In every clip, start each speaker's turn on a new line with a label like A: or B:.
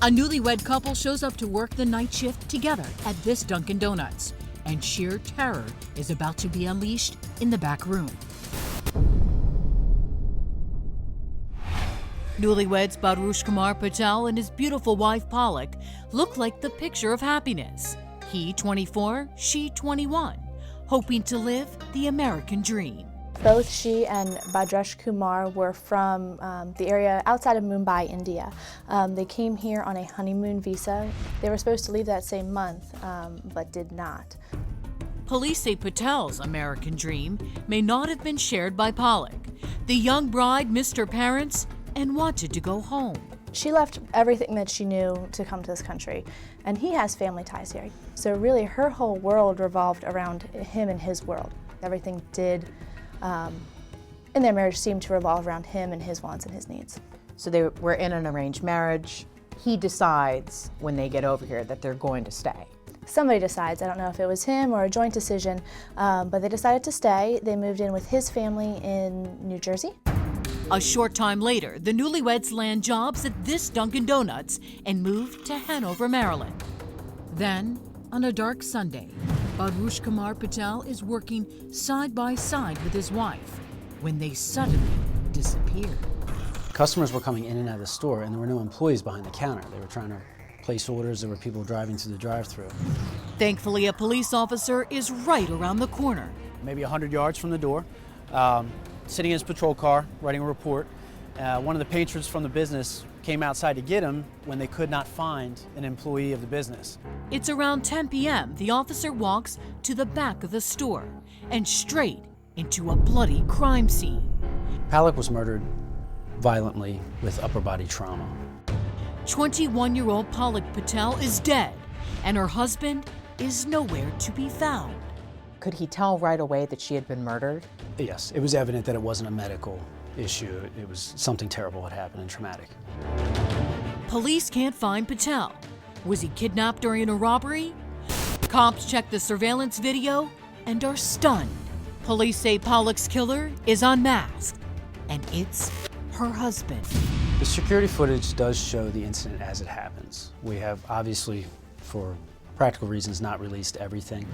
A: A newlywed couple shows up to work the night shift together at this Dunkin' Donuts, and sheer terror is about to be unleashed in the back room. Newlyweds Badrush Kumar Patel and his beautiful wife Palak look like the picture of happiness. He 24, she 21, hoping to live the American dream.
B: Both she and Badrush Kumar were from the area outside of Mumbai, India. They came here on a honeymoon visa. They were supposed to leave that same month, but did not.
A: Police say Patel's American dream may not have been shared by Palak. The young bride missed her parents and wanted to go home.
B: She left everything that she knew to come to this country, and he has family ties here. So really her whole world revolved around him and his world. Everything did in their marriage seemed to revolve around him and his wants and his needs.
C: So they were in an arranged marriage. He decides when they get over here that they're going to stay.
B: Somebody decides, I don't know if it was him or a joint decision, but they decided to stay. They moved in with his family in New Jersey.
A: A short time later, the newlyweds land jobs at this Dunkin' Donuts and move to Hanover, Maryland. Then, on a dark Sunday, Badrush Kumar Patel is working side by side with his wife when they suddenly disappear.
D: Customers were coming in and out of the store, and there were no employees behind the counter. They were trying to place orders. There were people driving through the drive-thru.
A: Thankfully, a police officer is right around the corner.
E: Maybe 100 yards from the door, sitting in his patrol car, writing a report. One of the patrons from the business came outside to get him when they could not find an employee of the business.
A: It's around 10 p.m. The officer walks to the back of the store and straight into a bloody crime scene.
D: Palak was murdered violently with upper body trauma.
A: 21-year-old Palak Patel is dead, and her husband is nowhere to be found.
C: Could he tell right away that she had been murdered?
D: Yes, it was evident that it wasn't a medical issue. It was something terrible had happened and traumatic.
A: Police can't find Patel. Was he kidnapped during a robbery? Cops check the surveillance video and are stunned. Police say Palak's killer is unmasked, and it's her husband.
D: The security footage does show the incident as it happens. We have obviously, for practical reasons, not released everything.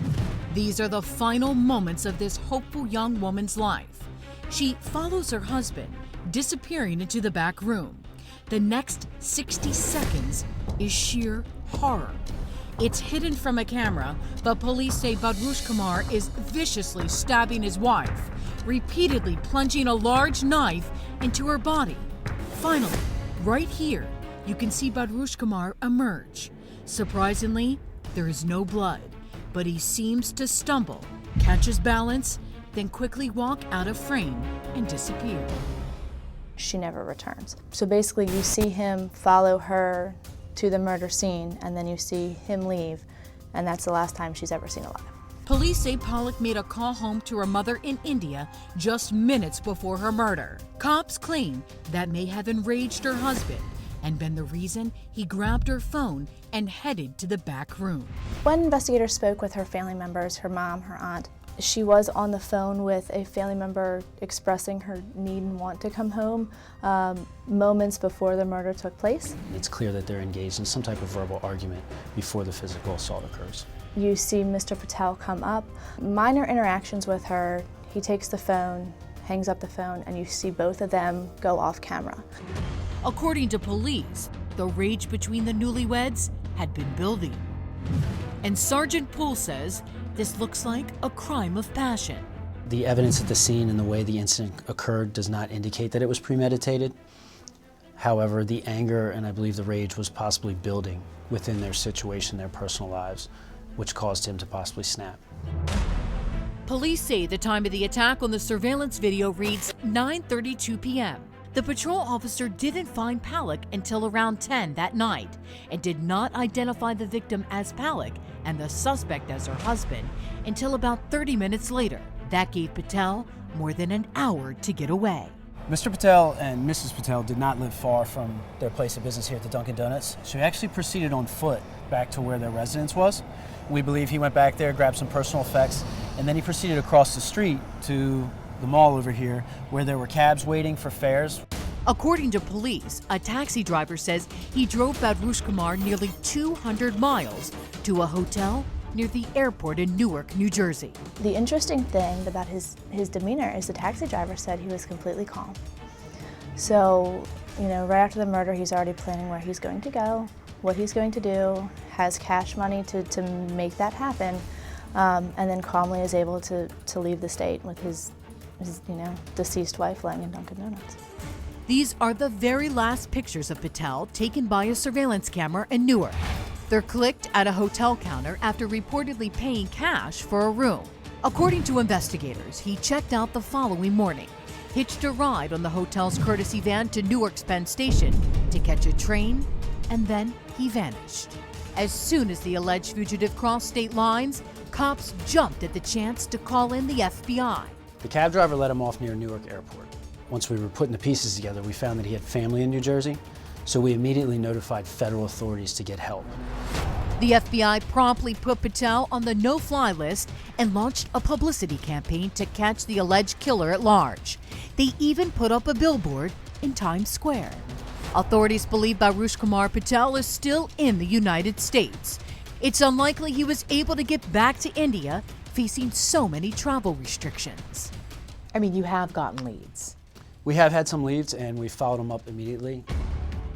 A: These are the final moments of this hopeful young woman's life. She follows her husband, disappearing into the back room. The next 60 seconds is sheer horror. It's hidden from a camera, but police say Badrush Kumar is viciously stabbing his wife, repeatedly plunging a large knife into her body. Finally, right here, you can see Badrush Kumar emerge. Surprisingly, there is no blood, but he seems to stumble, catch his balance, then quickly walk out of frame and disappear.
B: She never returns. So basically you see him follow her to the murder scene, and then you see him leave, and that's the last time she's ever seen alive.
A: Police say Palak made a call home to her mother in India just minutes before her murder. Cops claim that may have enraged her husband and been the reason he grabbed her phone and headed to the back room.
B: When investigators spoke with her family members, her mom, her aunt, she was on the phone with a family member expressing her need and want to come home moments before the murder took place.
D: It's clear that they're engaged in some type of verbal argument before the physical assault occurs.
B: You see Mr. Patel come up, minor interactions with her. He takes the phone, hangs up the phone, and you see both of them go off camera.
A: According to police, the rage between the newlyweds had been building. And Sergeant Poole says this looks like a crime of passion.
D: The evidence at the scene and the way the incident occurred does not indicate that it was premeditated. However, the anger and I believe the rage was possibly building within their situation, their personal lives, which caused him to possibly snap.
A: Police say the time of the attack on the surveillance video reads 9:32 p.m. The patrol officer didn't find Palak until around 10 that night and did not identify the victim as Palak and the suspect as her husband until about 30 minutes later. That gave Patel more than an hour to get away.
E: Mr. Patel and Mrs. Patel did not live far from their place of business here at the Dunkin' Donuts. So he actually proceeded on foot back to where their residence was. We believe he went back there, grabbed some personal effects, and then he proceeded across the street to the mall over here where there were cabs waiting for fares.
A: According to police, a taxi driver says he drove Badrush Kumar nearly 200 miles to a hotel near the airport in Newark, New Jersey.
B: The interesting thing about his demeanor is the taxi driver said he was completely calm. So, right after the murder, he's already planning where he's going to go, what he's going to do, has cash money to make that happen, and then calmly is able to leave the state with his deceased wife laying in Dunkin' Donuts.
A: These are the very last pictures of Patel taken by a surveillance camera in Newark. They're clicked at a hotel counter after reportedly paying cash for a room. According to investigators, he checked out the following morning, hitched a ride on the hotel's courtesy van to Newark's Penn Station to catch a train, and then he vanished. As soon as the alleged fugitive crossed state lines, cops jumped at the chance to call in the FBI.
D: The cab driver let him off near Newark Airport. Once we were putting the pieces together, we found that he had family in New Jersey, so we immediately notified federal authorities to get help.
A: The FBI promptly put Patel on the no-fly list and launched a publicity campaign to catch the alleged killer at large. They even put up a billboard in Times Square. Authorities believe Badrush Kumar Patel is still in the United States. It's unlikely he was able to get back to India, facing so many travel restrictions.
C: I mean, you have gotten leads.
D: We have had some leads and we followed them up immediately.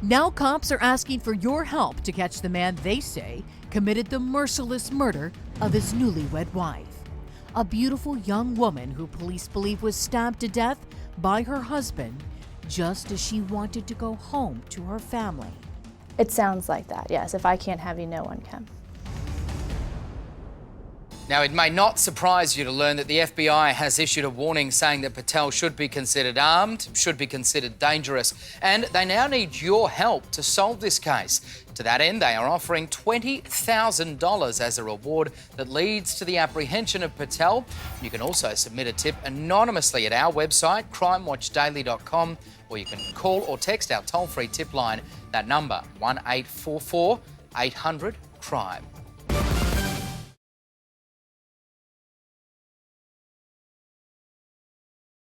A: Now cops are asking for your help to catch the man they say committed the merciless murder of his newlywed wife. A beautiful young woman who police believe was stabbed to death by her husband just as she wanted to go home to her family.
B: It sounds like that, yes. If I can't have you, no one can.
F: Now, it may not surprise you to learn that the FBI has issued a warning saying that Patel should be considered armed, should be considered dangerous, and they now need your help to solve this case. To that end, they are offering $20,000 as a reward that leads to the apprehension of Patel. You can also submit a tip anonymously at our website, crimewatchdaily.com, or you can call or text our toll-free tip line, that number, 1844 800 CRIME.